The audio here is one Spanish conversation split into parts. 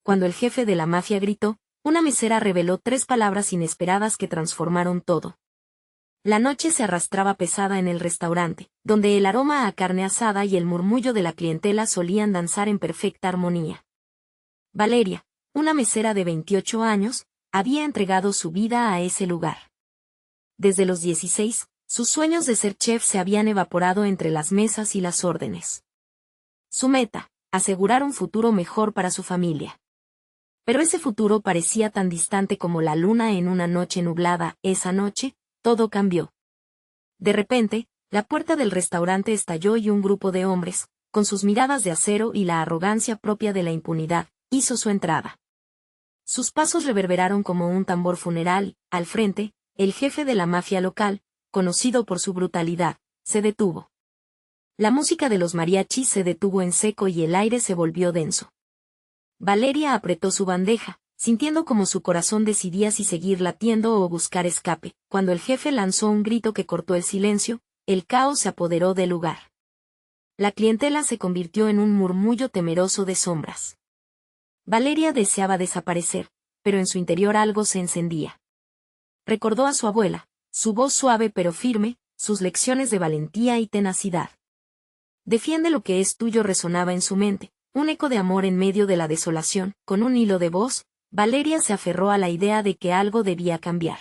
cuando el jefe de la mafia gritó, una mesera reveló 3 palabras inesperadas que transformaron todo. La noche se arrastraba pesada en el restaurante, donde el aroma a carne asada y el murmullo de la clientela solían danzar en perfecta armonía. Valeria, una mesera de 28 años, había entregado su vida a ese lugar. Desde los 16, sus sueños de ser chef se habían evaporado entre las mesas y las órdenes. Su meta, asegurar un futuro mejor para su familia. Pero ese futuro parecía tan distante como la luna en una noche nublada. Esa noche, todo cambió. De repente, la puerta del restaurante estalló y un grupo de hombres, con sus miradas de acero y la arrogancia propia de la impunidad, hizo su entrada. Sus pasos reverberaron como un tambor funeral. Al frente, el jefe de la mafia local, conocido por su brutalidad, se detuvo. La música de los mariachis se detuvo en seco y el aire se volvió denso. Valeria apretó su bandeja, sintiendo como su corazón decidía si seguir latiendo o buscar escape. Cuando el jefe lanzó un grito que cortó el silencio, el caos se apoderó del lugar. La clientela se convirtió en un murmullo temeroso de sombras. Valeria deseaba desaparecer, pero en su interior algo se encendía. Recordó a su abuela, su voz suave pero firme, sus lecciones de valentía y tenacidad. Defiende lo que es tuyo resonaba en su mente, un eco de amor en medio de la desolación. Con un hilo de voz, Valeria se aferró a la idea de que algo debía cambiar.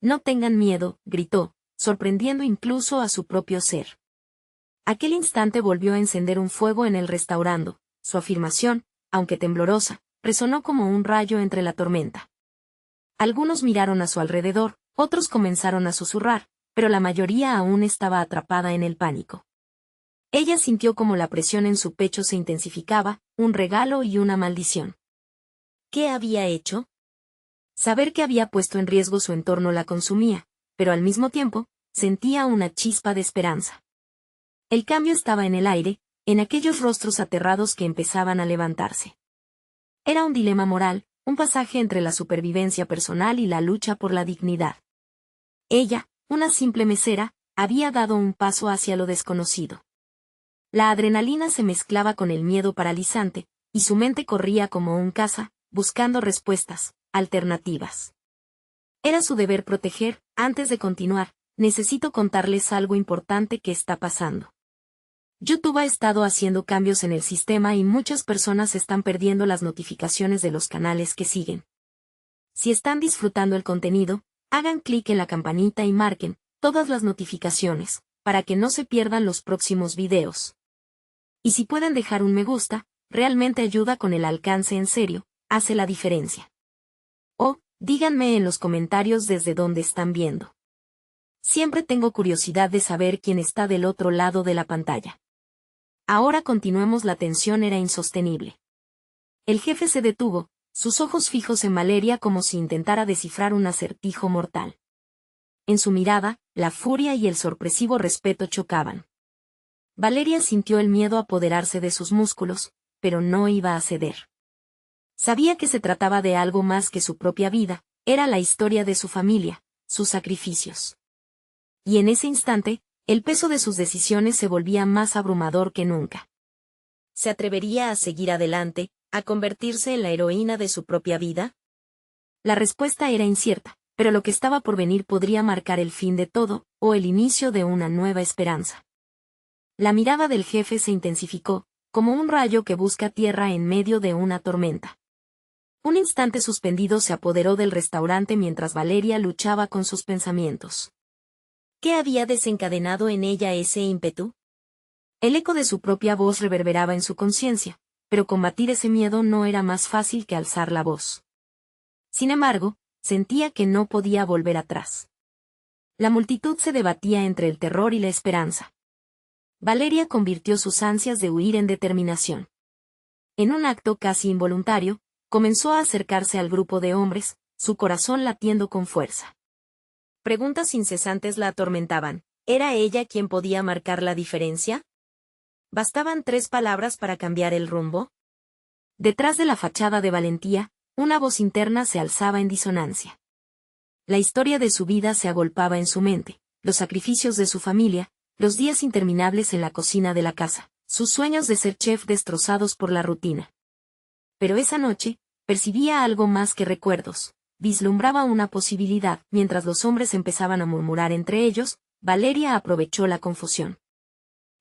No tengan miedo, gritó, sorprendiendo incluso a su propio ser. Aquel instante volvió a encender un fuego en el restaurante. Su afirmación, aunque temblorosa, resonó como un rayo entre la tormenta. Algunos miraron a su alrededor, otros comenzaron a susurrar, pero la mayoría aún estaba atrapada en el pánico. Ella sintió como la presión en su pecho se intensificaba, un regalo y una maldición. ¿Qué había hecho? Saber que había puesto en riesgo su entorno la consumía, pero al mismo tiempo, sentía una chispa de esperanza. El cambio estaba en el aire, en aquellos rostros aterrados que empezaban a levantarse. Era un dilema moral, un pasaje entre la supervivencia personal y la lucha por la dignidad. Ella, una simple mesera, había dado un paso hacia lo desconocido. La adrenalina se mezclaba con el miedo paralizante, y su mente corría como un caza, buscando respuestas, alternativas. Era su deber proteger. Antes de continuar, necesito contarles algo importante que está pasando. YouTube ha estado haciendo cambios en el sistema y muchas personas están perdiendo las notificaciones de los canales que siguen. Si están disfrutando el contenido, hagan clic en la campanita y marquen todas las notificaciones, para que no se pierdan los próximos videos. Y si pueden dejar un me gusta, realmente ayuda con el alcance. En serio, hace la diferencia. O, díganme en los comentarios desde dónde están viendo. Siempre tengo curiosidad de saber quién está del otro lado de la pantalla. Ahora continuemos. La tensión era insostenible. El jefe se detuvo, sus ojos fijos en Valeria como si intentara descifrar un acertijo mortal. En su mirada, la furia y el sorpresivo respeto chocaban. Valeria sintió el miedo apoderarse de sus músculos, pero no iba a ceder. Sabía que se trataba de algo más que su propia vida, era la historia de su familia, sus sacrificios. Y en ese instante, el peso de sus decisiones se volvía más abrumador que nunca. ¿Se atrevería a seguir adelante, a convertirse en la heroína de su propia vida? La respuesta era incierta, pero lo que estaba por venir podría marcar el fin de todo, o el inicio de una nueva esperanza. La mirada del jefe se intensificó, como un rayo que busca tierra en medio de una tormenta. Un instante suspendido se apoderó del restaurante mientras Valeria luchaba con sus pensamientos. ¿Qué había desencadenado en ella ese ímpetu? El eco de su propia voz reverberaba en su conciencia, pero combatir ese miedo no era más fácil que alzar la voz. Sin embargo, sentía que no podía volver atrás. La multitud se debatía entre el terror y la esperanza. Valeria convirtió sus ansias de huir en determinación. En un acto casi involuntario, comenzó a acercarse al grupo de hombres, su corazón latiendo con fuerza. Preguntas incesantes la atormentaban. ¿Era ella quien podía marcar la diferencia? ¿Bastaban 3 palabras para cambiar el rumbo? Detrás de la fachada de valentía, una voz interna se alzaba en disonancia. La historia de su vida se agolpaba en su mente, los sacrificios de su familia, los días interminables en la cocina de la casa, sus sueños de ser chef destrozados por la rutina. Pero esa noche, percibía algo más que recuerdos. Vislumbraba una posibilidad. Mientras los hombres empezaban a murmurar entre ellos, Valeria aprovechó la confusión.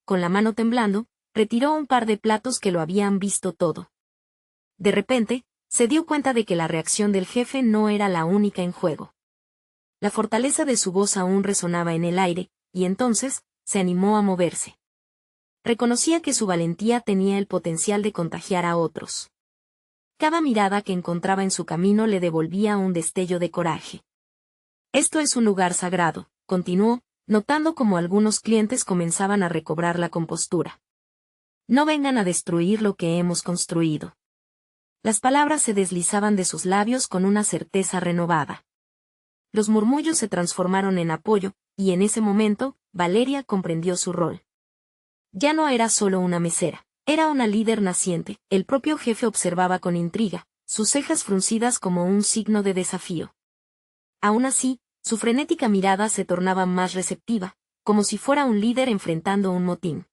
Con la mano temblando, retiró un par de platos que lo habían visto todo. De repente, se dio cuenta de que la reacción del jefe no era la única en juego. La fortaleza de su voz aún resonaba en el aire, y entonces, se animó a moverse. Reconocía que su valentía tenía el potencial de contagiar a otros. Cada mirada que encontraba en su camino le devolvía un destello de coraje. Esto es un lugar sagrado, continuó, notando cómo algunos clientes comenzaban a recobrar la compostura. No vengan a destruir lo que hemos construido. Las palabras se deslizaban de sus labios con una certeza renovada. Los murmullos se transformaron en apoyo, y en ese momento, Valeria comprendió su rol. Ya no era solo una mesera, era una líder naciente. El propio jefe observaba con intriga, sus cejas fruncidas como un signo de desafío. Aún así, su frenética mirada se tornaba más receptiva, como si fuera un líder enfrentando un motín.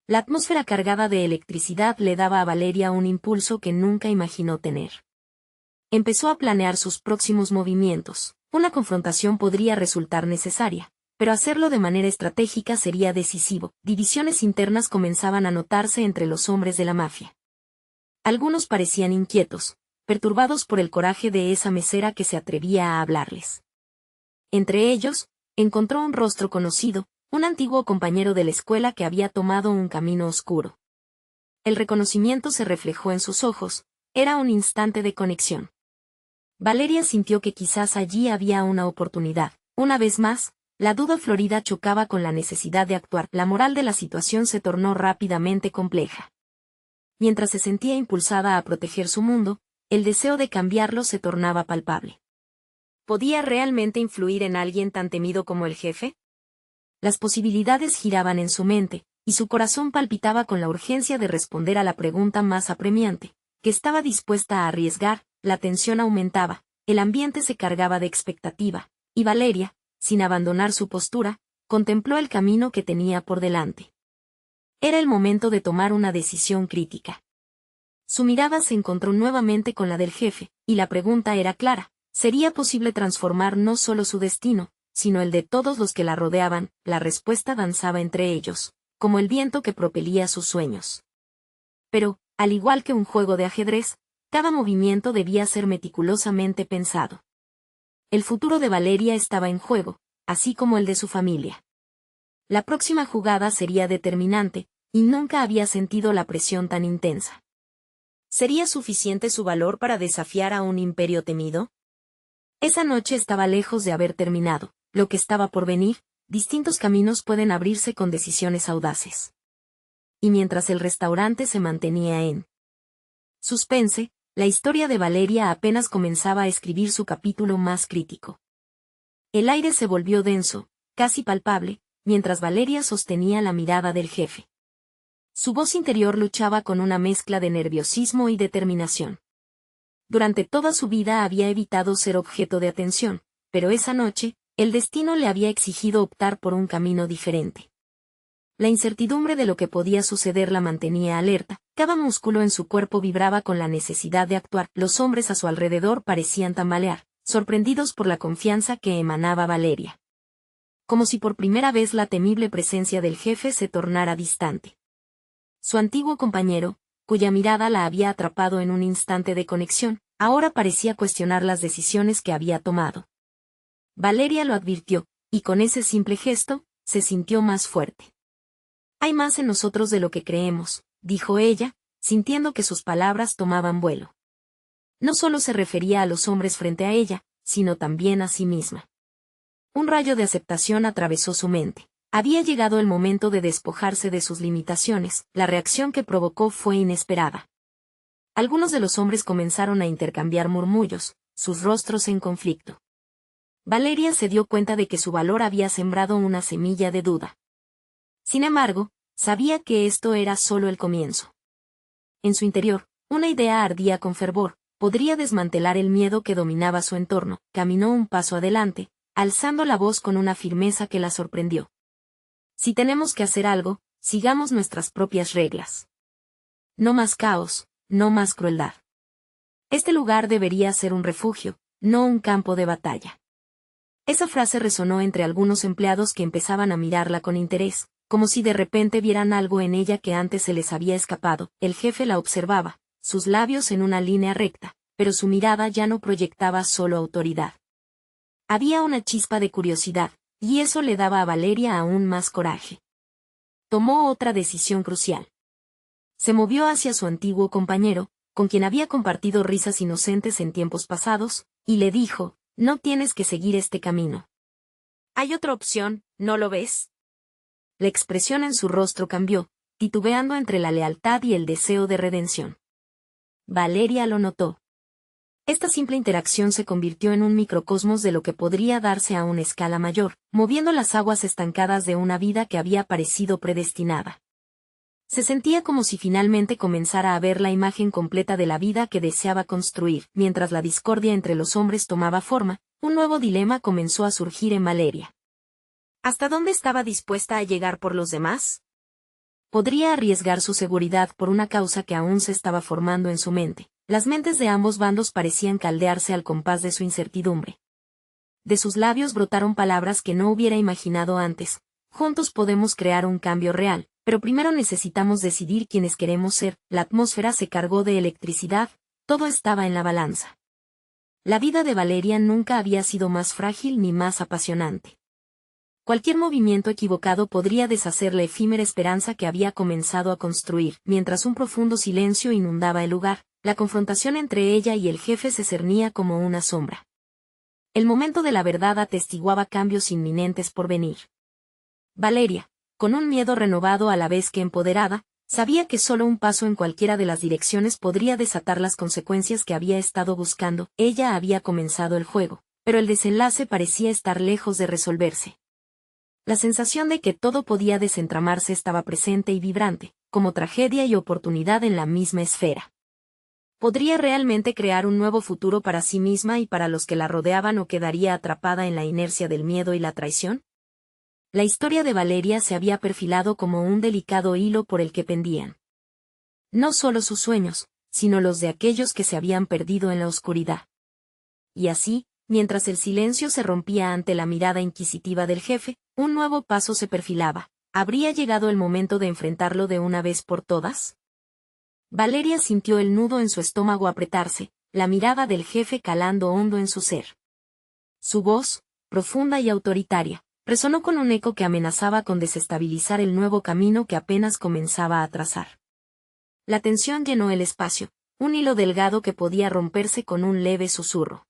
La atmósfera cargada de electricidad le daba a Valeria un impulso que nunca imaginó tener. Empezó a planear sus próximos movimientos. Una confrontación podría resultar necesaria, pero hacerlo de manera estratégica sería decisivo. Divisiones internas comenzaban a notarse entre los hombres de la mafia. Algunos parecían inquietos, perturbados por el coraje de esa mesera que se atrevía a hablarles. Entre ellos, encontró un rostro conocido, un antiguo compañero de la escuela que había tomado un camino oscuro. El reconocimiento se reflejó en sus ojos, era un instante de conexión. Valeria sintió que quizás allí había una oportunidad. Una vez más, la duda florida chocaba con la necesidad de actuar. La moral de la situación se tornó rápidamente compleja. Mientras se sentía impulsada a proteger su mundo, el deseo de cambiarlo se tornaba palpable. ¿Podía realmente influir en alguien tan temido como el jefe? Las posibilidades giraban en su mente, y su corazón palpitaba con la urgencia de responder a la pregunta más apremiante, que estaba dispuesta a arriesgar. La tensión aumentaba, el ambiente se cargaba de expectativa, y Valeria, sin abandonar su postura, contempló el camino que tenía por delante. Era el momento de tomar una decisión crítica. Su mirada se encontró nuevamente con la del jefe, y la pregunta era clara: ¿sería posible transformar no solo su destino, sino el de todos los que la rodeaban? La respuesta danzaba entre ellos, como el viento que propelía sus sueños. Pero, al igual que un juego de ajedrez, cada movimiento debía ser meticulosamente pensado. El futuro de Valeria estaba en juego, así como el de su familia. La próxima jugada sería determinante, y nunca había sentido la presión tan intensa. ¿Sería suficiente su valor para desafiar a un imperio temido? Esa noche estaba lejos de haber terminado. Lo que estaba por venir, distintos caminos pueden abrirse con decisiones audaces. Y mientras el restaurante se mantenía en suspense, la historia de Valeria apenas comenzaba a escribir su capítulo más crítico. El aire se volvió denso, casi palpable, mientras Valeria sostenía la mirada del jefe. Su voz interior luchaba con una mezcla de nerviosismo y determinación. Durante toda su vida había evitado ser objeto de atención, pero esa noche, el destino le había exigido optar por un camino diferente. La incertidumbre de lo que podía suceder la mantenía alerta, cada músculo en su cuerpo vibraba con la necesidad de actuar. Los hombres a su alrededor parecían tambalear, sorprendidos por la confianza que emanaba Valeria. Como si por primera vez la temible presencia del jefe se tornara distante. Su antiguo compañero, cuya mirada la había atrapado en un instante de conexión, ahora parecía cuestionar las decisiones que había tomado. Valeria lo advirtió, y con ese simple gesto, se sintió más fuerte. Hay más en nosotros de lo que creemos, dijo ella, sintiendo que sus palabras tomaban vuelo. No solo se refería a los hombres frente a ella, sino también a sí misma. Un rayo de aceptación atravesó su mente. Había llegado el momento de despojarse de sus limitaciones. La reacción que provocó fue inesperada. Algunos de los hombres comenzaron a intercambiar murmullos, sus rostros en conflicto. Valeria se dio cuenta de que su valor había sembrado una semilla de duda. Sin embargo, sabía que esto era solo el comienzo. En su interior, una idea ardía con fervor: podría desmantelar el miedo que dominaba su entorno. Caminó un paso adelante, alzando la voz con una firmeza que la sorprendió. Si tenemos que hacer algo, sigamos nuestras propias reglas. No más caos, no más crueldad. Este lugar debería ser un refugio, no un campo de batalla. Esa frase resonó entre algunos empleados que empezaban a mirarla con interés, como si de repente vieran algo en ella que antes se les había escapado. El jefe la observaba, sus labios en una línea recta, pero su mirada ya no proyectaba solo autoridad. Había una chispa de curiosidad, y eso le daba a Valeria aún más coraje. Tomó otra decisión crucial. Se movió hacia su antiguo compañero, con quien había compartido risas inocentes en tiempos pasados, y le dijo: no tienes que seguir este camino. Hay otra opción, ¿no lo ves? La expresión en su rostro cambió, titubeando entre la lealtad y el deseo de redención. Valeria lo notó. Esta simple interacción se convirtió en un microcosmos de lo que podría darse a una escala mayor, moviendo las aguas estancadas de una vida que había parecido predestinada. Se sentía como si finalmente comenzara a ver la imagen completa de la vida que deseaba construir. Mientras la discordia entre los hombres tomaba forma, un nuevo dilema comenzó a surgir en Valeria. ¿Hasta dónde estaba dispuesta a llegar por los demás? Podría arriesgar su seguridad por una causa que aún se estaba formando en su mente. Las mentes de ambos bandos parecían caldearse al compás de su incertidumbre. De sus labios brotaron palabras que no hubiera imaginado antes. Juntos podemos crear un cambio real, pero primero necesitamos decidir quiénes queremos ser. La atmósfera se cargó de electricidad, todo estaba en la balanza. La vida de Valeria nunca había sido más frágil ni más apasionante. Cualquier movimiento equivocado podría deshacer la efímera esperanza que había comenzado a construir. Mientras un profundo silencio inundaba el lugar, la confrontación entre ella y el jefe se cernía como una sombra. El momento de la verdad atestiguaba cambios inminentes por venir. Valeria, con un miedo renovado a la vez que empoderada, sabía que solo un paso en cualquiera de las direcciones podría desatar las consecuencias que había estado buscando. Ella había comenzado el juego, pero el desenlace parecía estar lejos de resolverse. La sensación de que todo podía desentramarse estaba presente y vibrante, como tragedia y oportunidad en la misma esfera. ¿Podría realmente crear un nuevo futuro para sí misma y para los que la rodeaban o quedaría atrapada en la inercia del miedo y la traición? La historia de Valeria se había perfilado como un delicado hilo por el que pendían no solo sus sueños, sino los de aquellos que se habían perdido en la oscuridad. Y así, mientras el silencio se rompía ante la mirada inquisitiva del jefe, un nuevo paso se perfilaba. ¿Habría llegado el momento de enfrentarlo de una vez por todas? Valeria sintió el nudo en su estómago apretarse, la mirada del jefe calando hondo en su ser. Su voz, profunda y autoritaria, resonó con un eco que amenazaba con desestabilizar el nuevo camino que apenas comenzaba a trazar. La tensión llenó el espacio, un hilo delgado que podía romperse con un leve susurro.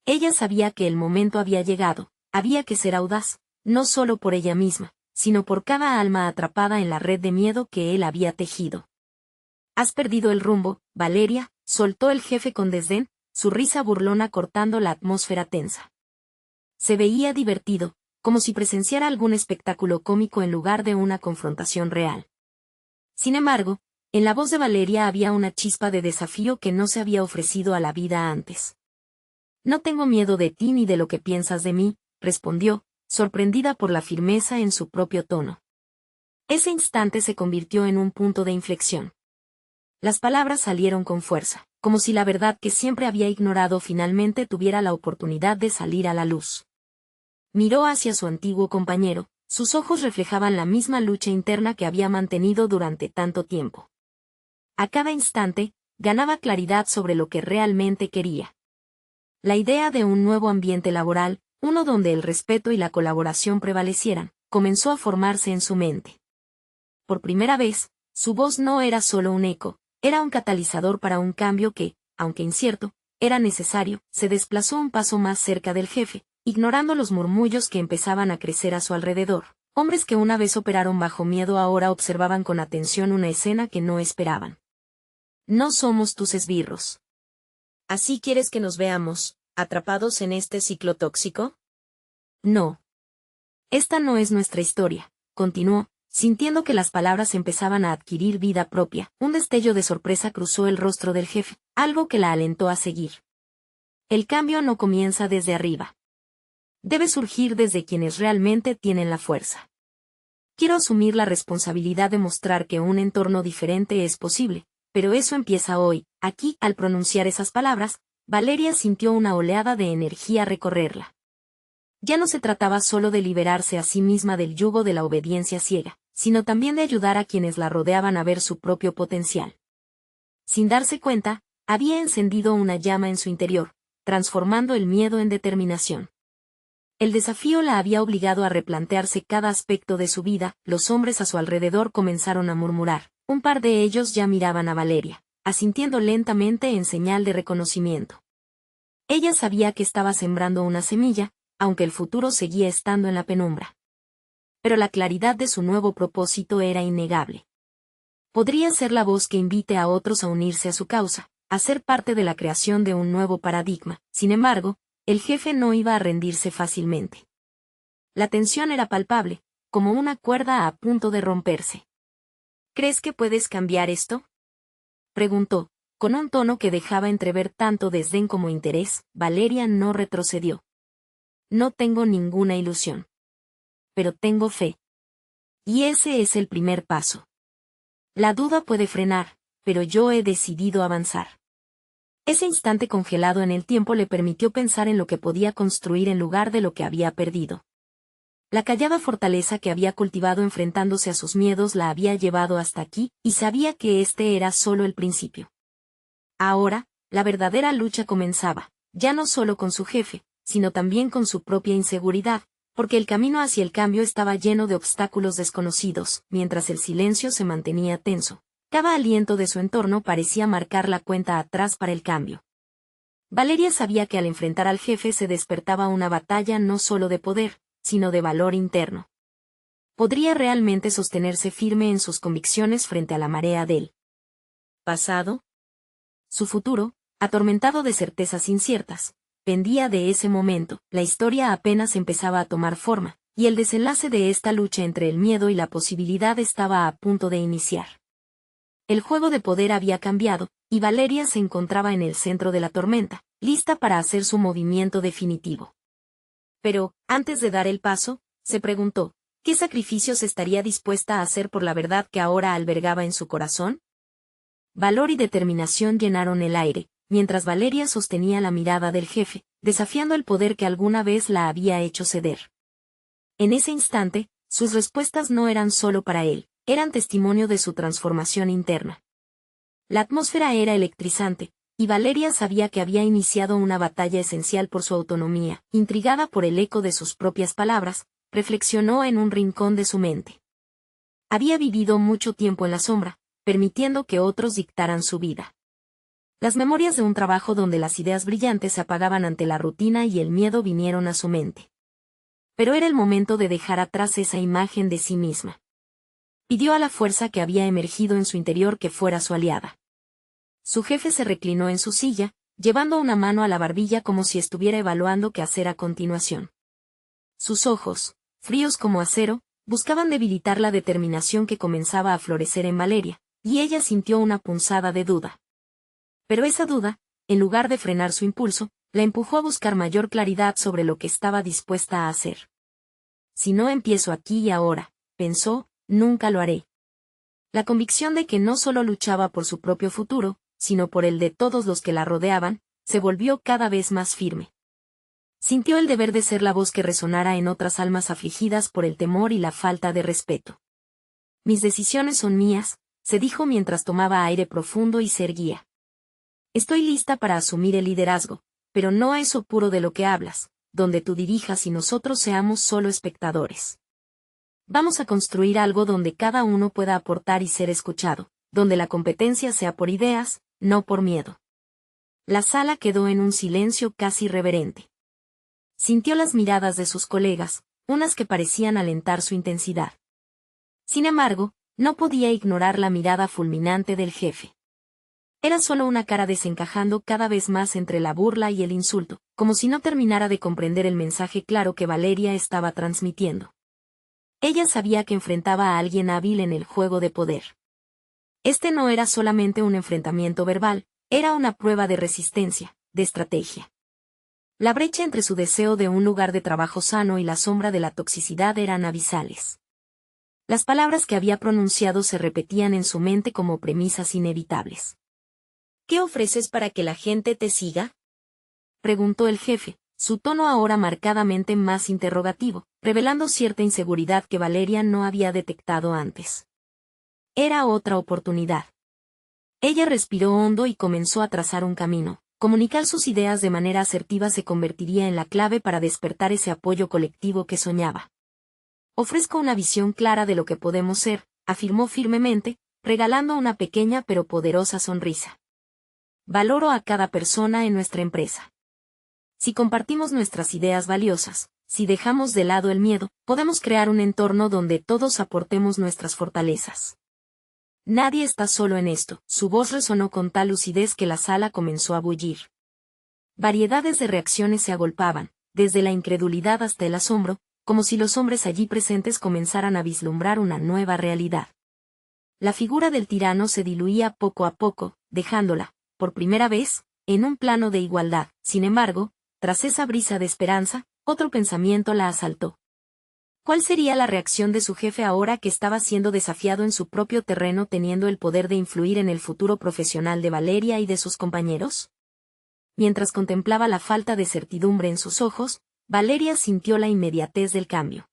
Ella sabía que el momento había llegado, había que ser audaz, no solo por ella misma, sino por cada alma atrapada en la red de miedo que él había tejido. «Has perdido el rumbo, Valeria», soltó el jefe con desdén, su risa burlona cortando la atmósfera tensa. Se veía divertido, como si presenciara algún espectáculo cómico en lugar de una confrontación real. Sin embargo, en la voz de Valeria había una chispa de desafío que no se había ofrecido a la vida antes. «No tengo miedo de ti ni de lo que piensas de mí», respondió, sorprendida por la firmeza en su propio tono. Ese instante se convirtió en un punto de inflexión. Las palabras salieron con fuerza, como si la verdad que siempre había ignorado finalmente tuviera la oportunidad de salir a la luz. Miró hacia su antiguo compañero, sus ojos reflejaban la misma lucha interna que había mantenido durante tanto tiempo. A cada instante, ganaba claridad sobre lo que realmente quería. La idea de un nuevo ambiente laboral, uno donde el respeto y la colaboración prevalecieran, comenzó a formarse en su mente. Por primera vez, su voz no era solo un eco, era un catalizador para un cambio que, aunque incierto, era necesario. Se desplazó un paso más cerca del jefe, ignorando los murmullos que empezaban a crecer a su alrededor. Hombres que una vez operaron bajo miedo ahora observaban con atención una escena que no esperaban. «No somos tus esbirros. ¿Así quieres que nos veamos, atrapados en este ciclo tóxico?» «No. Esta no es nuestra historia», continuó, sintiendo que las palabras empezaban a adquirir vida propia. Un destello de sorpresa cruzó el rostro del jefe, algo que la alentó a seguir. «El cambio no comienza desde arriba. Debe surgir desde quienes realmente tienen la fuerza. Quiero asumir la responsabilidad de mostrar que un entorno diferente es posible, pero eso empieza hoy, aquí. Al pronunciar esas palabras, Valeria sintió una oleada de energía recorrerla. Ya no se trataba solo de liberarse a sí misma del yugo de la obediencia ciega, sino también de ayudar a quienes la rodeaban a ver su propio potencial. Sin darse cuenta, había encendido una llama en su interior, transformando el miedo en determinación. El desafío la había obligado a replantearse cada aspecto de su vida. Los hombres a su alrededor comenzaron a murmurar. Un par de ellos ya miraban a Valeria, asintiendo lentamente en señal de reconocimiento. Ella sabía que estaba sembrando una semilla, aunque el futuro seguía estando en la penumbra. Pero la claridad de su nuevo propósito era innegable. Podría ser la voz que invite a otros a unirse a su causa, a ser parte de la creación de un nuevo paradigma. Sin embargo, el jefe no iba a rendirse fácilmente. La tensión era palpable, como una cuerda a punto de romperse. ¿Crees que puedes cambiar esto?, preguntó, con un tono que dejaba entrever tanto desdén como interés. Valeria no retrocedió. No tengo ninguna ilusión. Pero tengo fe. Y ese es el primer paso. La duda puede frenar, pero yo he decidido avanzar. Ese instante congelado en el tiempo le permitió pensar en lo que podía construir en lugar de lo que había perdido. La callada fortaleza que había cultivado enfrentándose a sus miedos la había llevado hasta aquí, y sabía que este era solo el principio. Ahora, la verdadera lucha comenzaba, ya no solo con su jefe, sino también con su propia inseguridad, porque el camino hacia el cambio estaba lleno de obstáculos desconocidos. Mientras el silencio se mantenía tenso, cada aliento de su entorno parecía marcar la cuenta atrás para el cambio. Valeria sabía que al enfrentar al jefe se despertaba una batalla no solo de poder, sino de valor interno. ¿Podría realmente sostenerse firme en sus convicciones frente a la marea del pasado? Su futuro, atormentado de certezas inciertas, pendía de ese momento. La historia apenas empezaba a tomar forma, y el desenlace de esta lucha entre el miedo y la posibilidad estaba a punto de iniciar. El juego de poder había cambiado, y Valeria se encontraba en el centro de la tormenta, lista para hacer su movimiento definitivo. Pero, antes de dar el paso, se preguntó, ¿qué sacrificios estaría dispuesta a hacer por la verdad que ahora albergaba en su corazón? Valor y determinación llenaron el aire, mientras Valeria sostenía la mirada del jefe, desafiando el poder que alguna vez la había hecho ceder. En ese instante, sus respuestas no eran solo para él, eran testimonio de su transformación interna. La atmósfera era electrizante, y Valeria sabía que había iniciado una batalla esencial por su autonomía. Intrigada por el eco de sus propias palabras, reflexionó en un rincón de su mente. Había vivido mucho tiempo en la sombra, permitiendo que otros dictaran su vida. Las memorias de un trabajo donde las ideas brillantes se apagaban ante la rutina y el miedo vinieron a su mente. Pero era el momento de dejar atrás esa imagen de sí misma. Pidió a la fuerza que había emergido en su interior que fuera su aliada. Su jefe se reclinó en su silla, llevando una mano a la barbilla como si estuviera evaluando qué hacer a continuación. Sus ojos, fríos como acero, buscaban debilitar la determinación que comenzaba a florecer en Valeria, y ella sintió una punzada de duda. Pero esa duda, en lugar de frenar su impulso, la empujó a buscar mayor claridad sobre lo que estaba dispuesta a hacer. Si no empiezo aquí y ahora, pensó, nunca lo haré. La convicción de que no solo luchaba por su propio futuro, sino por el de todos los que la rodeaban, se volvió cada vez más firme. Sintió el deber de ser la voz que resonara en otras almas afligidas por el temor y la falta de respeto. Mis decisiones son mías, se dijo mientras tomaba aire profundo y se erguía. Estoy lista para asumir el liderazgo, pero no a eso puro de lo que hablas, donde tú dirijas y nosotros seamos solo espectadores. Vamos a construir algo donde cada uno pueda aportar y ser escuchado, donde la competencia sea por ideas, no por miedo. La sala quedó en un silencio casi reverente. Sintió las miradas de sus colegas, unas que parecían alentar su intensidad. Sin embargo, no podía ignorar la mirada fulminante del jefe. Era solo una cara desencajando cada vez más entre la burla y el insulto, como si no terminara de comprender el mensaje claro que Valeria estaba transmitiendo. Ella sabía que enfrentaba a alguien hábil en el juego de poder. Este no era solamente un enfrentamiento verbal, era una prueba de resistencia, de estrategia. La brecha entre su deseo de un lugar de trabajo sano y la sombra de la toxicidad eran abisales. Las palabras que había pronunciado se repetían en su mente como premisas inevitables. ¿Qué ofreces para que la gente te siga?, preguntó el jefe, su tono ahora marcadamente más interrogativo, revelando cierta inseguridad que Valeria no había detectado antes. Era otra oportunidad. Ella respiró hondo y comenzó a trazar un camino. Comunicar sus ideas de manera asertiva se convertiría en la clave para despertar ese apoyo colectivo que soñaba. Ofrezco una visión clara de lo que podemos ser, afirmó firmemente, regalando una pequeña pero poderosa sonrisa. Valoro a cada persona en nuestra empresa. Si compartimos nuestras ideas valiosas, si dejamos de lado el miedo, podemos crear un entorno donde todos aportemos nuestras fortalezas. Nadie está solo en esto. Su voz resonó con tal lucidez que la sala comenzó a bullir. Variedades de reacciones se agolpaban, desde la incredulidad hasta el asombro, como si los hombres allí presentes comenzaran a vislumbrar una nueva realidad. La figura del tirano se diluía poco a poco, dejándola, por primera vez, en un plano de igualdad. Sin embargo, tras esa brisa de esperanza, otro pensamiento la asaltó. ¿Cuál sería la reacción de su jefe ahora que estaba siendo desafiado en su propio terreno, teniendo el poder de influir en el futuro profesional de Valeria y de sus compañeros? Mientras contemplaba la falta de certidumbre en sus ojos, Valeria sintió la inmediatez del cambio.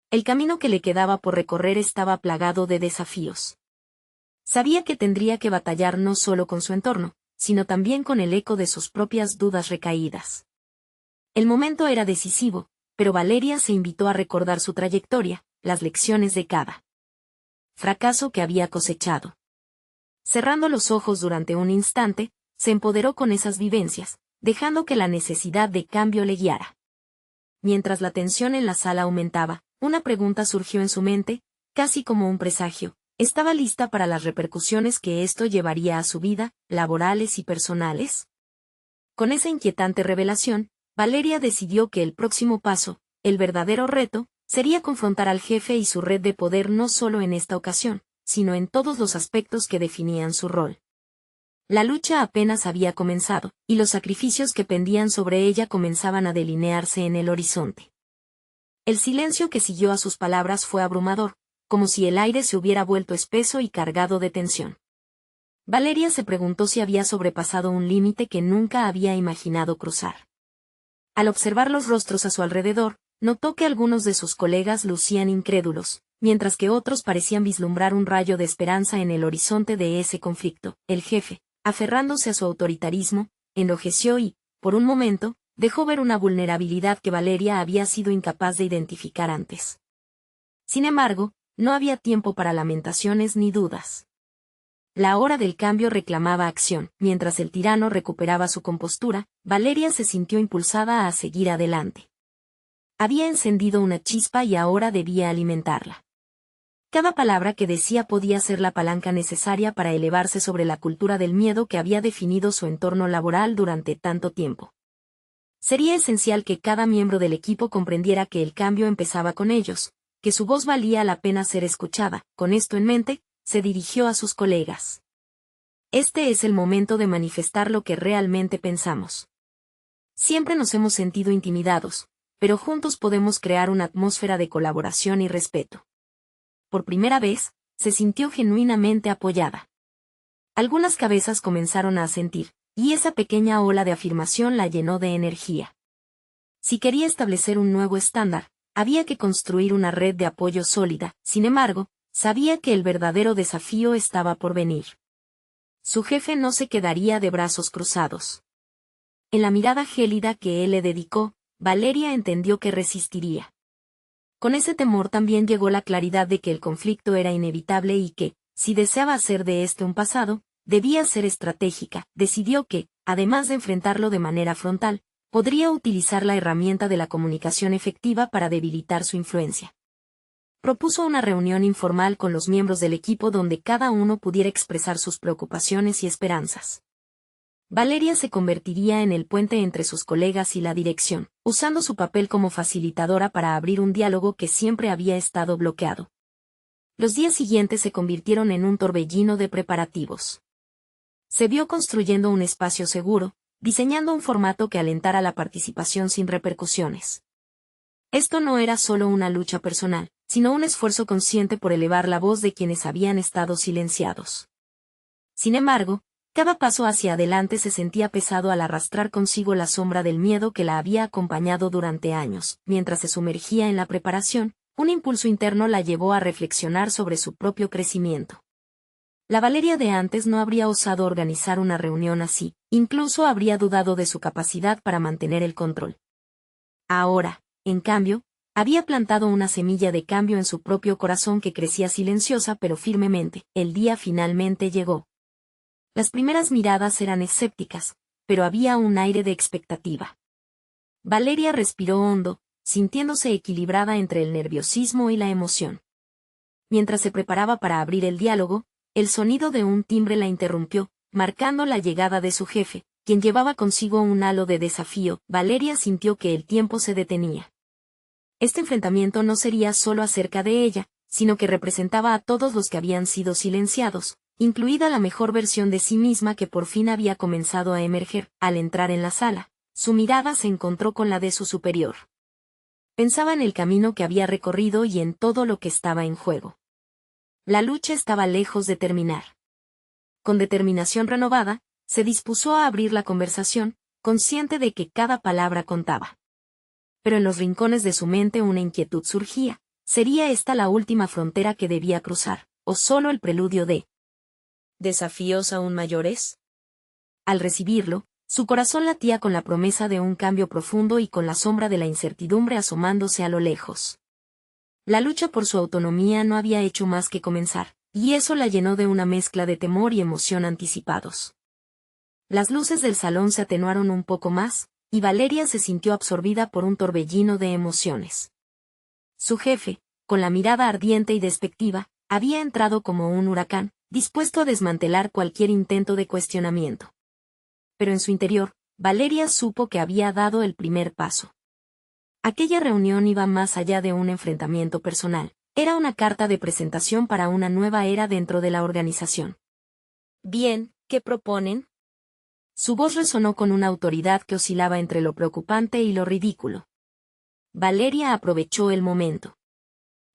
El camino que le quedaba por recorrer estaba plagado de desafíos. Sabía que tendría que batallar no solo con su entorno, sino también con el eco de sus propias dudas recaídas. El momento era decisivo, pero Valeria se invitó a recordar su trayectoria, las lecciones de cada fracaso que había cosechado. Cerrando los ojos durante un instante, se empoderó con esas vivencias, dejando que la necesidad de cambio le guiara. Mientras la tensión en la sala aumentaba, una pregunta surgió en su mente, casi como un presagio. ¿Estaba lista para las repercusiones que esto llevaría a su vida, laborales y personales? Con esa inquietante revelación, Valeria decidió que el próximo paso, el verdadero reto, sería confrontar al jefe y su red de poder no solo en esta ocasión, sino en todos los aspectos que definían su rol. La lucha apenas había comenzado, y los sacrificios que pendían sobre ella comenzaban a delinearse en el horizonte. El silencio que siguió a sus palabras fue abrumador, como si el aire se hubiera vuelto espeso y cargado de tensión. Valeria se preguntó si había sobrepasado un límite que nunca había imaginado cruzar. Al observar los rostros a su alrededor, notó que algunos de sus colegas lucían incrédulos, mientras que otros parecían vislumbrar un rayo de esperanza en el horizonte de ese conflicto. El jefe, aferrándose a su autoritarismo, enrojeció y, por un momento, dejó ver una vulnerabilidad que Valeria había sido incapaz de identificar antes. Sin embargo, no había tiempo para lamentaciones ni dudas. La hora del cambio reclamaba acción. Mientras el tirano recuperaba su compostura, Valeria se sintió impulsada a seguir adelante. Había encendido una chispa y ahora debía alimentarla. Cada palabra que decía podía ser la palanca necesaria para elevarse sobre la cultura del miedo que había definido su entorno laboral durante tanto tiempo. Sería esencial que cada miembro del equipo comprendiera que el cambio empezaba con ellos, que su voz valía la pena ser escuchada. Con esto en mente, se dirigió a sus colegas. Este es el momento de manifestar lo que realmente pensamos. Siempre nos hemos sentido intimidados, pero juntos podemos crear una atmósfera de colaboración y respeto. Por primera vez, se sintió genuinamente apoyada. Algunas cabezas comenzaron a asentir, y esa pequeña ola de afirmación la llenó de energía. Si quería establecer un nuevo estándar, había que construir una red de apoyo sólida. Sin embargo, sabía que el verdadero desafío estaba por venir. Su jefe no se quedaría de brazos cruzados. En la mirada gélida que él le dedicó, Valeria entendió que resistiría. Con ese temor también llegó la claridad de que el conflicto era inevitable y que, si deseaba hacer de este un pasado, debía ser estratégica. Decidió que, además de enfrentarlo de manera frontal, podría utilizar la herramienta de la comunicación efectiva para debilitar su influencia. Propuso una reunión informal con los miembros del equipo donde cada uno pudiera expresar sus preocupaciones y esperanzas. Valeria se convertiría en el puente entre sus colegas y la dirección, usando su papel como facilitadora para abrir un diálogo que siempre había estado bloqueado. Los días siguientes se convirtieron en un torbellino de preparativos. Se vio construyendo un espacio seguro, diseñando un formato que alentara la participación sin repercusiones. Esto no era solo una lucha personal, sino un esfuerzo consciente por elevar la voz de quienes habían estado silenciados. Sin embargo, cada paso hacia adelante se sentía pesado al arrastrar consigo la sombra del miedo que la había acompañado durante años. Mientras se sumergía en la preparación, un impulso interno la llevó a reflexionar sobre su propio crecimiento. La Valeria de antes no habría osado organizar una reunión así, incluso habría dudado de su capacidad para mantener el control. Ahora, en cambio, había plantado una semilla de cambio en su propio corazón que crecía silenciosa pero firmemente. El día finalmente llegó. Las primeras miradas eran escépticas, pero había un aire de expectativa. Valeria respiró hondo, sintiéndose equilibrada entre el nerviosismo y la emoción. Mientras se preparaba para abrir el diálogo, el sonido de un timbre la interrumpió, marcando la llegada de su jefe, quien llevaba consigo un halo de desafío. Valeria sintió que el tiempo se detenía. Este enfrentamiento no sería solo acerca de ella, sino que representaba a todos los que habían sido silenciados, incluida la mejor versión de sí misma que por fin había comenzado a emerger. Al entrar en la sala, su mirada se encontró con la de su superior. Pensaba en el camino que había recorrido y en todo lo que estaba en juego. La lucha estaba lejos de terminar. Con determinación renovada, se dispuso a abrir la conversación, consciente de que cada palabra contaba. Pero en los rincones de su mente una inquietud surgía. ¿Sería esta la última frontera que debía cruzar, o solo el preludio de desafíos aún mayores? Al recibirlo, su corazón latía con la promesa de un cambio profundo y con la sombra de la incertidumbre asomándose a lo lejos. La lucha por su autonomía no había hecho más que comenzar, y eso la llenó de una mezcla de temor y emoción anticipados. Las luces del salón se atenuaron un poco más, y Valeria se sintió absorbida por un torbellino de emociones. Su jefe, con la mirada ardiente y despectiva, había entrado como un huracán, dispuesto a desmantelar cualquier intento de cuestionamiento. Pero en su interior, Valeria supo que había dado el primer paso. Aquella reunión iba más allá de un enfrentamiento personal, era una carta de presentación para una nueva era dentro de la organización. Bien, ¿qué proponen? Su voz resonó con una autoridad que oscilaba entre lo preocupante y lo ridículo. Valeria aprovechó el momento.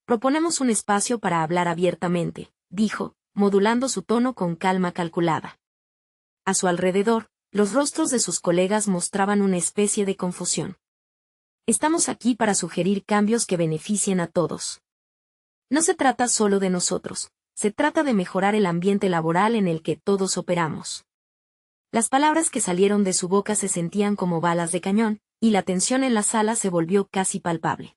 Proponemos un espacio para hablar abiertamente, dijo, modulando su tono con calma calculada. A su alrededor, los rostros de sus colegas mostraban una especie de confusión. Estamos aquí para sugerir cambios que beneficien a todos. No se trata solo de nosotros, se trata de mejorar el ambiente laboral en el que todos operamos. Las palabras que salieron de su boca se sentían como balas de cañón, y la tensión en la sala se volvió casi palpable.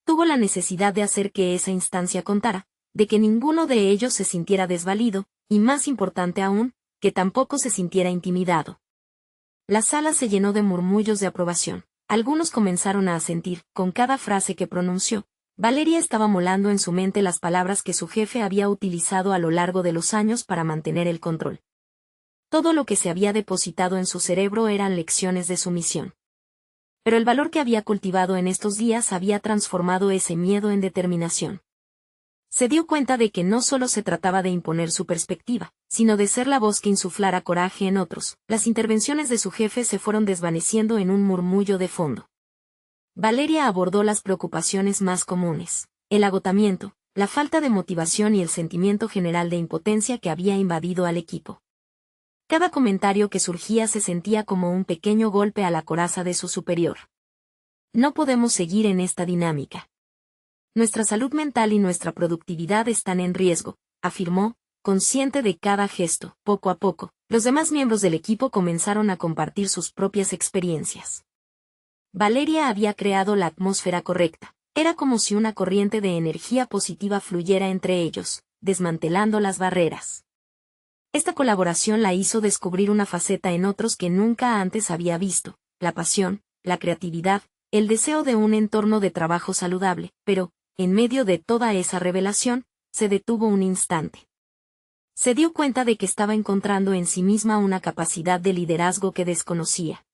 Tuvo la necesidad de hacer que esa instancia contara, de que ninguno de ellos se sintiera desvalido, y más importante aún, que tampoco se sintiera intimidado. La sala se llenó de murmullos de aprobación. Algunos comenzaron a asentir, con cada frase que pronunció. Valeria estaba molando en su mente las palabras que su jefe había utilizado a lo largo de los años para mantener el control. Todo lo que se había depositado en su cerebro eran lecciones de sumisión. Pero el valor que había cultivado en estos días había transformado ese miedo en determinación. Se dio cuenta de que no solo se trataba de imponer su perspectiva, sino de ser la voz que insuflara coraje en otros. Las intervenciones de su jefe se fueron desvaneciendo en un murmullo de fondo. Valeria abordó las preocupaciones más comunes: el agotamiento, la falta de motivación y el sentimiento general de impotencia que había invadido al equipo. Cada comentario que surgía se sentía como un pequeño golpe a la coraza de su superior. No podemos seguir en esta dinámica. Nuestra salud mental y nuestra productividad están en riesgo, afirmó, consciente de cada gesto. Poco a poco, los demás miembros del equipo comenzaron a compartir sus propias experiencias. Valeria había creado la atmósfera correcta. Era como si una corriente de energía positiva fluyera entre ellos, desmantelando las barreras. Esta colaboración la hizo descubrir una faceta en otros que nunca antes había visto: la pasión, la creatividad, el deseo de un entorno de trabajo saludable. Pero, en medio de toda esa revelación, se detuvo un instante. Se dio cuenta de que estaba encontrando en sí misma una capacidad de liderazgo que desconocía.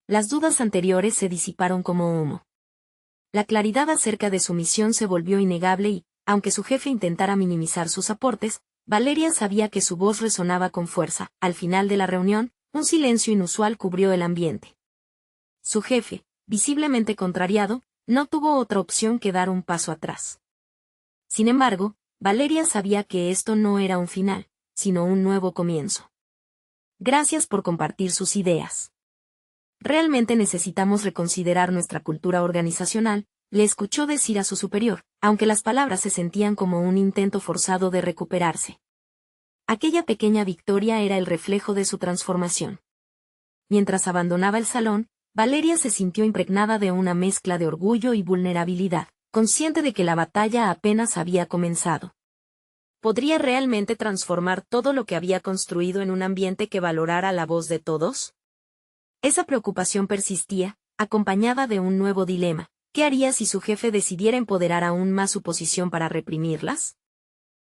Las dudas anteriores se disiparon como humo. La claridad acerca de su misión se volvió innegable y, aunque su jefe intentara minimizar sus aportes, Valeria sabía que su voz resonaba con fuerza. Al final de la reunión, un silencio inusual cubrió el ambiente. Su jefe, visiblemente contrariado, no tuvo otra opción que dar un paso atrás. Sin embargo, Valeria sabía que esto no era un final, sino un nuevo comienzo. Gracias por compartir sus ideas. Realmente necesitamos reconsiderar nuestra cultura organizacional, le escuchó decir a su superior, aunque las palabras se sentían como un intento forzado de recuperarse. Aquella pequeña victoria era el reflejo de su transformación. Mientras abandonaba el salón, Valeria se sintió impregnada de una mezcla de orgullo y vulnerabilidad, consciente de que la batalla apenas había comenzado. ¿Podría realmente transformar todo lo que había construido en un ambiente que valorara la voz de todos? Esa preocupación persistía, acompañada de un nuevo dilema. ¿Qué haría si su jefe decidiera empoderar aún más su posición para reprimirlas?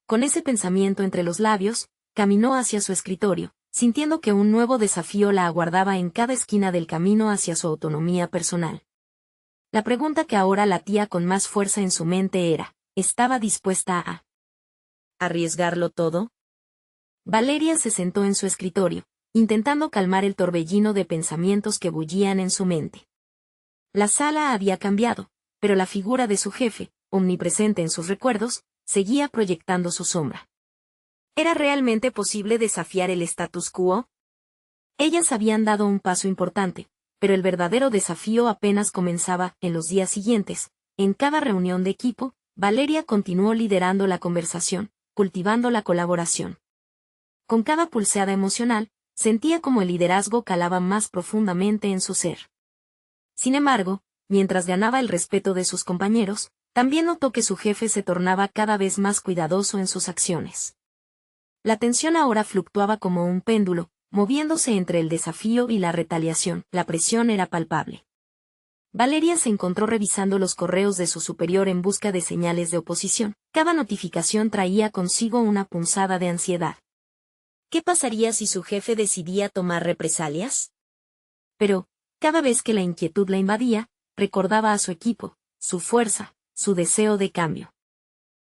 Con ese pensamiento entre los labios, caminó hacia su escritorio, sintiendo que un nuevo desafío la aguardaba en cada esquina del camino hacia su autonomía personal. La pregunta que ahora latía con más fuerza en su mente era, ¿estaba dispuesta a arriesgarlo todo? Valeria se sentó en su escritorio, intentando calmar el torbellino de pensamientos que bullían en su mente. La sala había cambiado, pero la figura de su jefe, omnipresente en sus recuerdos, seguía proyectando su sombra. ¿Era realmente posible desafiar el status quo? Ellas habían dado un paso importante, pero el verdadero desafío apenas comenzaba. En los días siguientes, en cada reunión de equipo, Valeria continuó liderando la conversación, cultivando la colaboración. Con cada pulseada emocional, sentía como el liderazgo calaba más profundamente en su ser. Sin embargo, mientras ganaba el respeto de sus compañeros, también notó que su jefe se tornaba cada vez más cuidadoso en sus acciones. La tensión ahora fluctuaba como un péndulo, moviéndose entre el desafío y la retaliación. La presión era palpable. Valeria se encontró revisando los correos de su superior en busca de señales de oposición. Cada notificación traía consigo una punzada de ansiedad. ¿Qué pasaría si su jefe decidía tomar represalias? Pero, cada vez que la inquietud la invadía, recordaba a su equipo, su fuerza, su deseo de cambio.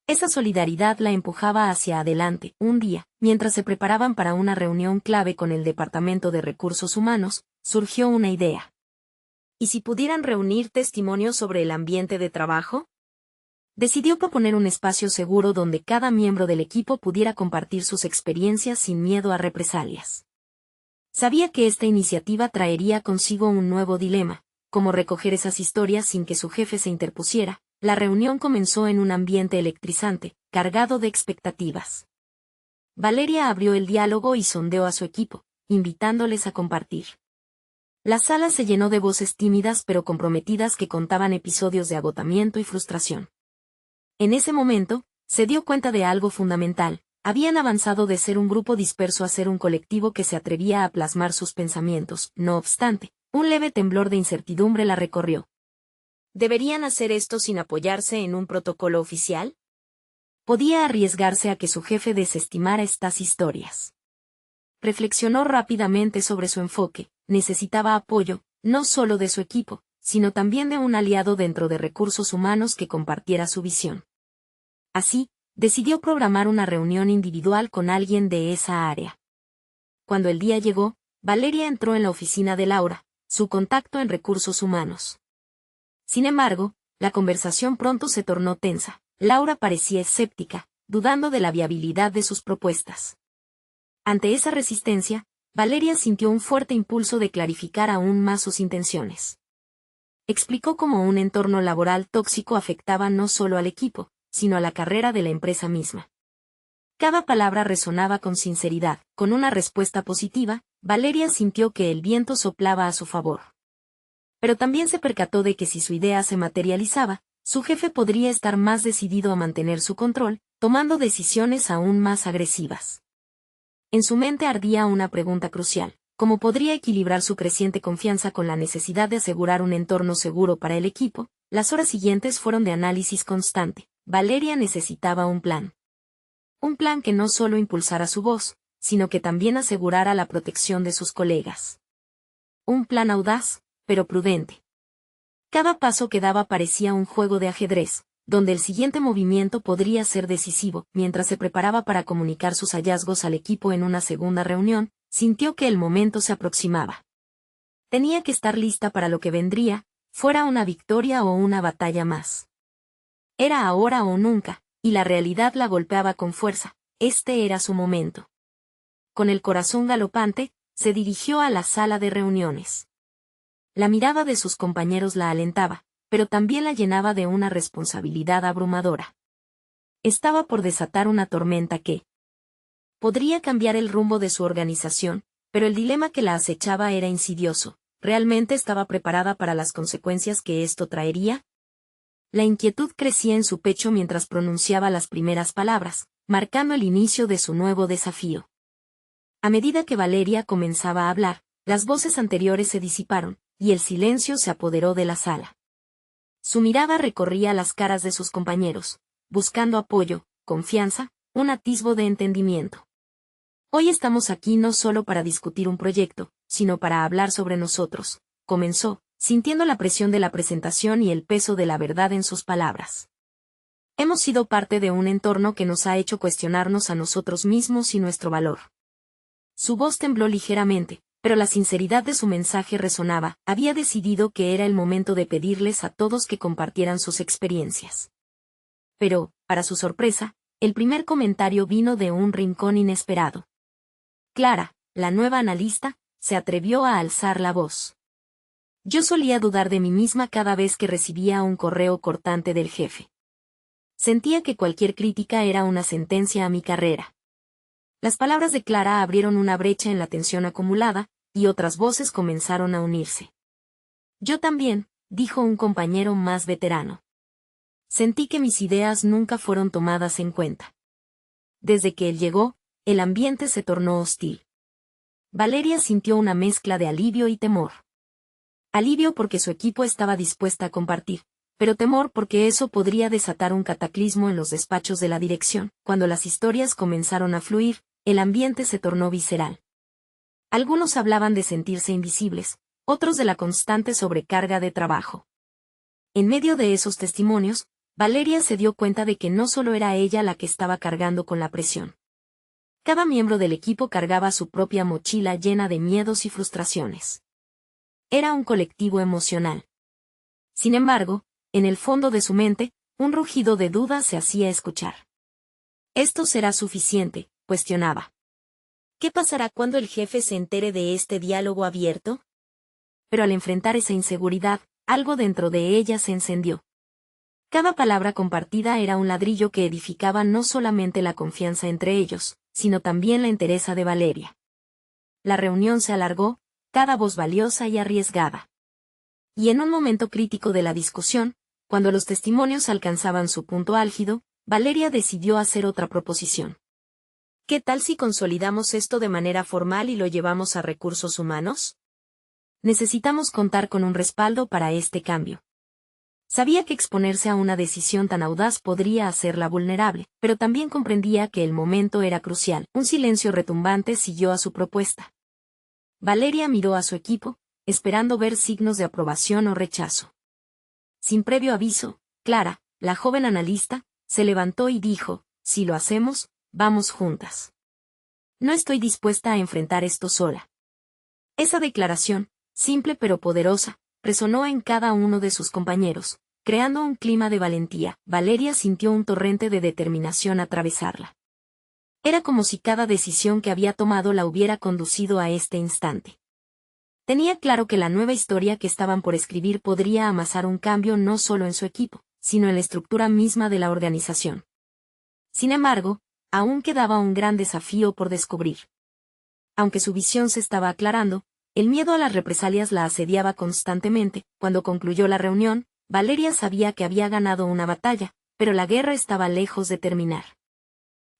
Esa solidaridad la empujaba hacia adelante. Un día, mientras se preparaban para una reunión clave con el Departamento de Recursos Humanos, surgió una idea. ¿Y si pudieran reunir testimonios sobre el ambiente de trabajo? Decidió proponer un espacio seguro donde cada miembro del equipo pudiera compartir sus experiencias sin miedo a represalias. Sabía que esta iniciativa traería consigo un nuevo dilema, cómo recoger esas historias sin que su jefe se interpusiera. La reunión comenzó en un ambiente electrizante, cargado de expectativas. Valeria abrió el diálogo y sondeó a su equipo, invitándoles a compartir. La sala se llenó de voces tímidas pero comprometidas que contaban episodios de agotamiento y frustración. En ese momento, se dio cuenta de algo fundamental: habían avanzado de ser un grupo disperso a ser un colectivo que se atrevía a plasmar sus pensamientos. No obstante, un leve temblor de incertidumbre la recorrió. ¿Deberían hacer esto sin apoyarse en un protocolo oficial? Podía arriesgarse a que su jefe desestimara estas historias. Reflexionó rápidamente sobre su enfoque. Necesitaba apoyo, no solo de su equipo, sino también de un aliado dentro de Recursos Humanos que compartiera su visión. Así, decidió programar una reunión individual con alguien de esa área. Cuando el día llegó, Valeria entró en la oficina de Laura, su contacto en Recursos Humanos. Sin embargo, la conversación pronto se tornó tensa. Laura parecía escéptica, dudando de la viabilidad de sus propuestas. Ante esa resistencia, Valeria sintió un fuerte impulso de clarificar aún más sus intenciones. Explicó cómo un entorno laboral tóxico afectaba no solo al equipo, sino a la carrera de la empresa misma. Cada palabra resonaba con sinceridad. Con una respuesta positiva, Valeria sintió que el viento soplaba a su favor. Pero también se percató de que si su idea se materializaba, su jefe podría estar más decidido a mantener su control, tomando decisiones aún más agresivas. En su mente ardía una pregunta crucial: ¿cómo podría equilibrar su creciente confianza con la necesidad de asegurar un entorno seguro para el equipo? Las horas siguientes fueron de análisis constante. Valeria necesitaba un plan. Un plan que no solo impulsara su voz, sino que también asegurara la protección de sus colegas. Un plan audaz, pero prudente. Cada paso que daba parecía un juego de ajedrez, donde el siguiente movimiento podría ser decisivo. Mientras se preparaba para comunicar sus hallazgos al equipo en una segunda reunión, sintió que el momento se aproximaba. Tenía que estar lista para lo que vendría, fuera una victoria o una batalla más. Era ahora o nunca, y la realidad la golpeaba con fuerza. Este era su momento. Con el corazón galopante, se dirigió a la sala de reuniones. La mirada de sus compañeros la alentaba, pero también la llenaba de una responsabilidad abrumadora. Estaba por desatar una tormenta que podría cambiar el rumbo de su organización, pero el dilema que la acechaba era insidioso. ¿Realmente estaba preparada para las consecuencias que esto traería? La inquietud crecía en su pecho mientras pronunciaba las primeras palabras, marcando el inicio de su nuevo desafío. A medida que Valeria comenzaba a hablar, las voces anteriores se disiparon, y el silencio se apoderó de la sala. Su mirada recorría las caras de sus compañeros, buscando apoyo, confianza, un atisbo de entendimiento. Hoy estamos aquí no solo para discutir un proyecto, sino para hablar sobre nosotros, comenzó, sintiendo la presión de la presentación y el peso de la verdad en sus palabras. Hemos sido parte de un entorno que nos ha hecho cuestionarnos a nosotros mismos y nuestro valor. Su voz tembló ligeramente, pero la sinceridad de su mensaje resonaba. Había decidido que era el momento de pedirles a todos que compartieran sus experiencias. Pero, para su sorpresa, el primer comentario vino de un rincón inesperado. Clara, la nueva analista, se atrevió a alzar la voz. Yo solía dudar de mí misma cada vez que recibía un correo cortante del jefe. Sentía que cualquier crítica era una sentencia a mi carrera. Las palabras de Clara abrieron una brecha en la tensión acumulada, y otras voces comenzaron a unirse. Yo también, dijo un compañero más veterano. Sentí que mis ideas nunca fueron tomadas en cuenta. Desde que él llegó, el ambiente se tornó hostil. Valeria sintió una mezcla de alivio y temor. Alivio porque su equipo estaba dispuesta a compartir, pero temor porque eso podría desatar un cataclismo en los despachos de la dirección. Cuando las historias comenzaron a fluir, el ambiente se tornó visceral. Algunos hablaban de sentirse invisibles, otros de la constante sobrecarga de trabajo. En medio de esos testimonios, Valeria se dio cuenta de que no solo era ella la que estaba cargando con la presión. Cada miembro del equipo cargaba su propia mochila llena de miedos y frustraciones. Era un colectivo emocional. Sin embargo, en el fondo de su mente, un rugido de duda se hacía escuchar. ¿Esto será suficiente?, cuestionaba. ¿Qué pasará cuando el jefe se entere de este diálogo abierto? Pero al enfrentar esa inseguridad, algo dentro de ella se encendió. Cada palabra compartida era un ladrillo que edificaba no solamente la confianza entre ellos, sino también la entereza de Valeria. La reunión se alargó, cada voz valiosa y arriesgada. Y en un momento crítico de la discusión, cuando los testimonios alcanzaban su punto álgido, Valeria decidió hacer otra proposición. ¿Qué tal si consolidamos esto de manera formal y lo llevamos a recursos humanos? Necesitamos contar con un respaldo para este cambio. Sabía que exponerse a una decisión tan audaz podría hacerla vulnerable, pero también comprendía que el momento era crucial. Un silencio retumbante siguió a su propuesta. Valeria miró a su equipo, esperando ver signos de aprobación o rechazo. Sin previo aviso, Clara, la joven analista, se levantó y dijo, si lo hacemos, vamos juntas. No estoy dispuesta a enfrentar esto sola. Esa declaración, simple pero poderosa, resonó en cada uno de sus compañeros, creando un clima de valentía. Valeria sintió un torrente de determinación atravesarla. Era como si cada decisión que había tomado la hubiera conducido a este instante. Tenía claro que la nueva historia que estaban por escribir podría amasar un cambio no solo en su equipo, sino en la estructura misma de la organización. Sin embargo, aún quedaba un gran desafío por descubrir. Aunque su visión se estaba aclarando, el miedo a las represalias la asediaba constantemente. Cuando concluyó la reunión, Valeria sabía que había ganado una batalla, pero la guerra estaba lejos de terminar.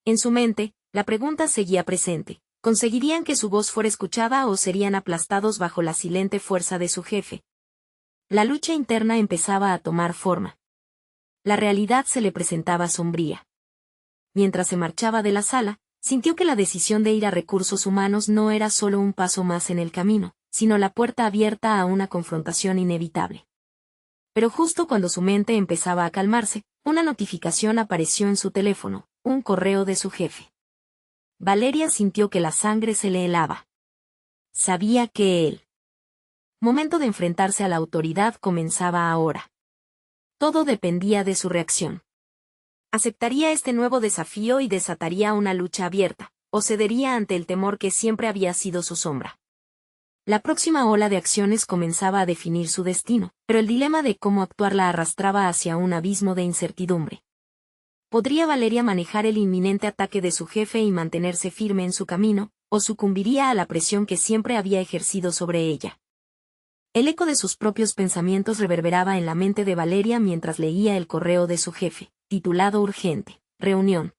En su mente, la pregunta seguía presente. ¿Conseguirían que su voz fuera escuchada o serían aplastados bajo la silente fuerza de su jefe? La lucha interna empezaba a tomar forma. La realidad se le presentaba sombría. Mientras se marchaba de la sala, sintió que la decisión de ir a recursos humanos no era solo un paso más en el camino, sino la puerta abierta a una confrontación inevitable. Pero justo cuando su mente empezaba a calmarse, una notificación apareció en su teléfono, un correo de su jefe. Valeria sintió que la sangre se le helaba. Sabía que él Momento de enfrentarse a la autoridad comenzaba ahora. Todo dependía de su reacción. Aceptaría este nuevo desafío y desataría una lucha abierta, o cedería ante el temor que siempre había sido su sombra. La próxima ola de acciones comenzaba a definir su destino, pero el dilema de cómo actuar la arrastraba hacia un abismo de incertidumbre. ¿Podría Valeria manejar el inminente ataque de su jefe y mantenerse firme en su camino, o sucumbiría a la presión que siempre había ejercido sobre ella? El eco de sus propios pensamientos reverberaba en la mente de Valeria mientras leía el correo de su jefe, titulado Urgente, Reunión.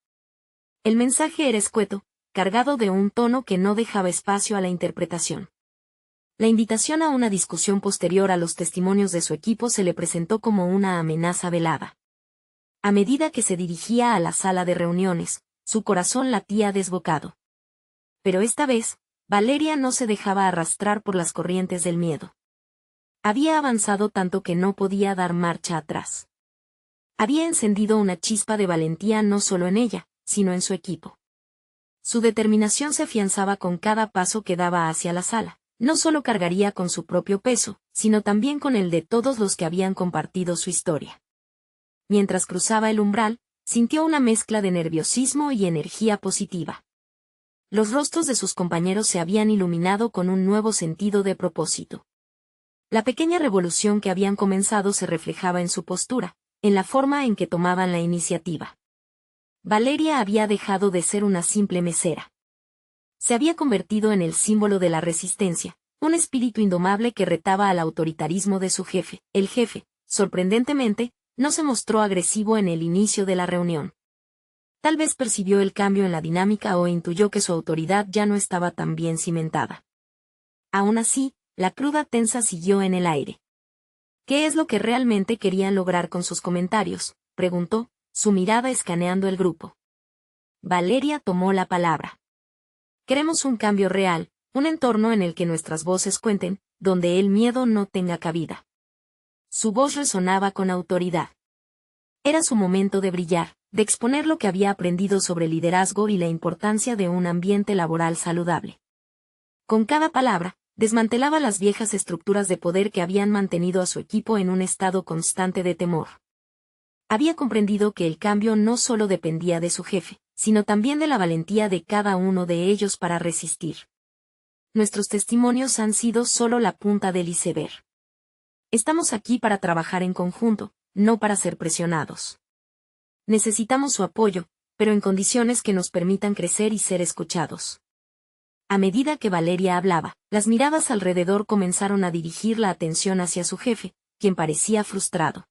El mensaje era escueto, cargado de un tono que no dejaba espacio a la interpretación. La invitación a una discusión posterior a los testimonios de su equipo se le presentó como una amenaza velada. A medida que se dirigía a la sala de reuniones, su corazón latía desbocado. Pero esta vez, Valeria no se dejaba arrastrar por las corrientes del miedo. Había avanzado tanto que no podía dar marcha atrás. Había encendido una chispa de valentía no solo en ella, sino en su equipo. Su determinación se afianzaba con cada paso que daba hacia la sala. No solo cargaría con su propio peso, sino también con el de todos los que habían compartido su historia. Mientras cruzaba el umbral, sintió una mezcla de nerviosismo y energía positiva. Los rostros de sus compañeros se habían iluminado con un nuevo sentido de propósito. La pequeña revolución que habían comenzado se reflejaba en su postura, en la forma en que tomaban la iniciativa. Valeria había dejado de ser una simple mesera. Se había convertido en el símbolo de la resistencia, un espíritu indomable que retaba al autoritarismo de su jefe. El jefe, sorprendentemente, no se mostró agresivo en el inicio de la reunión. Tal vez percibió el cambio en la dinámica o intuyó que su autoridad ya no estaba tan bien cimentada. Aún así, la cruda tensa siguió en el aire. ¿Qué es lo que realmente querían lograr con sus comentarios?, preguntó, su mirada escaneando el grupo. Valeria tomó la palabra. Queremos un cambio real, un entorno en el que nuestras voces cuenten, donde el miedo no tenga cabida. Su voz resonaba con autoridad. Era su momento de brillar, de exponer lo que había aprendido sobre liderazgo y la importancia de un ambiente laboral saludable. Con cada palabra, desmantelaba las viejas estructuras de poder que habían mantenido a su equipo en un estado constante de temor. Había comprendido que el cambio no solo dependía de su jefe, sino también de la valentía de cada uno de ellos para resistir. Nuestros testimonios han sido solo la punta del iceberg. Estamos aquí para trabajar en conjunto, no para ser presionados. Necesitamos su apoyo, pero en condiciones que nos permitan crecer y ser escuchados. A medida que Valeria hablaba, las miradas alrededor comenzaron a dirigir la atención hacia su jefe, quien parecía frustrado.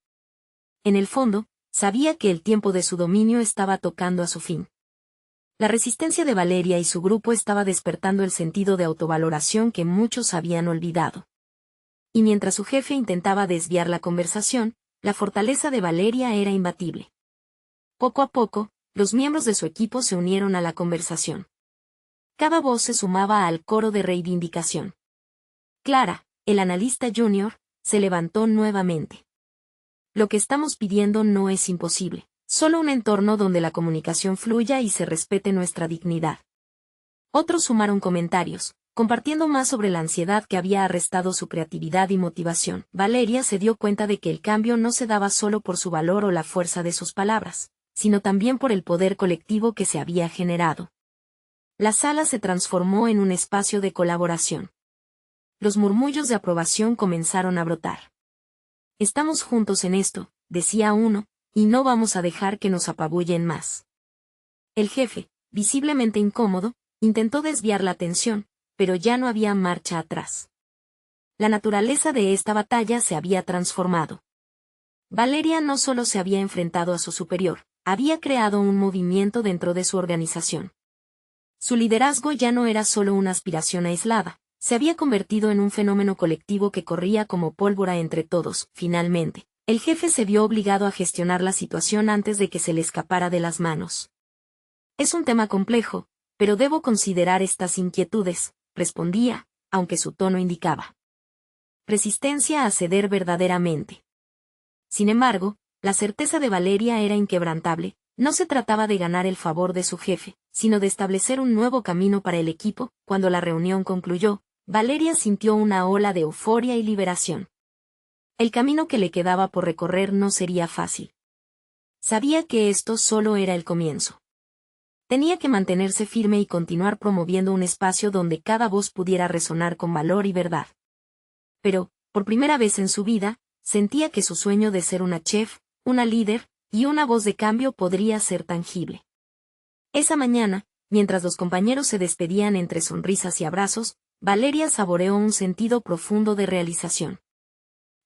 En el fondo, sabía que el tiempo de su dominio estaba tocando a su fin. La resistencia de Valeria y su grupo estaba despertando el sentido de autovaloración que muchos habían olvidado. Y mientras su jefe intentaba desviar la conversación, la fortaleza de Valeria era imbatible. Poco a poco, los miembros de su equipo se unieron a la conversación. Cada voz se sumaba al coro de reivindicación. Clara, el analista junior, se levantó nuevamente. Lo que estamos pidiendo no es imposible. Solo un entorno donde la comunicación fluya y se respete nuestra dignidad. Otros sumaron comentarios, compartiendo más sobre la ansiedad que había arrestado su creatividad y motivación. Valeria se dio cuenta de que el cambio no se daba solo por su valor o la fuerza de sus palabras, sino también por el poder colectivo que se había generado. La sala se transformó en un espacio de colaboración. Los murmullos de aprobación comenzaron a brotar. Estamos juntos en esto, decía uno, y no vamos a dejar que nos apabullen más. El jefe, visiblemente incómodo, intentó desviar la atención, pero ya no había marcha atrás. La naturaleza de esta batalla se había transformado. Valeria no solo se había enfrentado a su superior, había creado un movimiento dentro de su organización. Su liderazgo ya no era solo una aspiración aislada, se había convertido en un fenómeno colectivo que corría como pólvora entre todos. Finalmente, el jefe se vio obligado a gestionar la situación antes de que se le escapara de las manos. Es un tema complejo, pero debo considerar estas inquietudes, respondía, aunque su tono indicaba resistencia a ceder verdaderamente. Sin embargo, la certeza de Valeria era inquebrantable, no se trataba de ganar el favor de su jefe, sino de establecer un nuevo camino para el equipo. Cuando la reunión concluyó, Valeria sintió una ola de euforia y liberación. El camino que le quedaba por recorrer no sería fácil. Sabía que esto solo era el comienzo. Tenía que mantenerse firme y continuar promoviendo un espacio donde cada voz pudiera resonar con valor y verdad. Pero, por primera vez en su vida, sentía que su sueño de ser una chef, una líder, y una voz de cambio podría ser tangible. Esa mañana, mientras los compañeros se despedían entre sonrisas y abrazos, Valeria saboreó un sentido profundo de realización.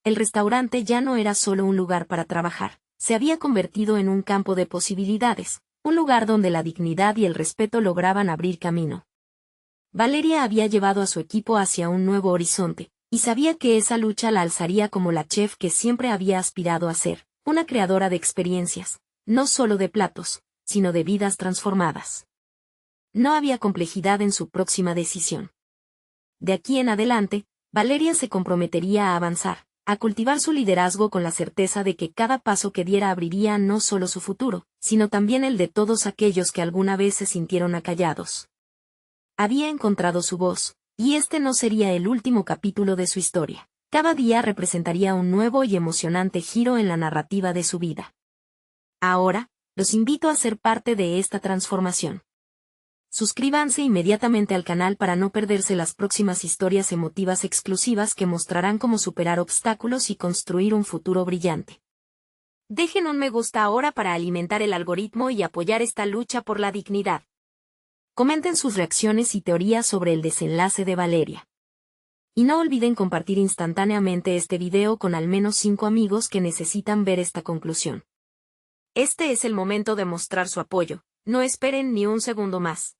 El restaurante ya no era solo un lugar para trabajar, se había convertido en un campo de posibilidades, un lugar donde la dignidad y el respeto lograban abrir camino. Valeria había llevado a su equipo hacia un nuevo horizonte, y sabía que esa lucha la alzaría como la chef que siempre había aspirado a ser, una creadora de experiencias, no solo de platos, sino de vidas transformadas. No había complejidad en su próxima decisión. De aquí en adelante, Valeria se comprometería a avanzar, a cultivar su liderazgo con la certeza de que cada paso que diera abriría no solo su futuro, sino también el de todos aquellos que alguna vez se sintieron acallados. Había encontrado su voz, y este no sería el último capítulo de su historia. Cada día representaría un nuevo y emocionante giro en la narrativa de su vida. Ahora, los invito a ser parte de esta transformación. Suscríbanse inmediatamente al canal para no perderse las próximas historias emotivas exclusivas que mostrarán cómo superar obstáculos y construir un futuro brillante. Dejen un me gusta ahora para alimentar el algoritmo y apoyar esta lucha por la dignidad. Comenten sus reacciones y teorías sobre el desenlace de Valeria. Y no olviden compartir instantáneamente este video con al menos 5 amigos que necesitan ver esta conclusión. Este es el momento de mostrar su apoyo, no esperen ni un segundo más.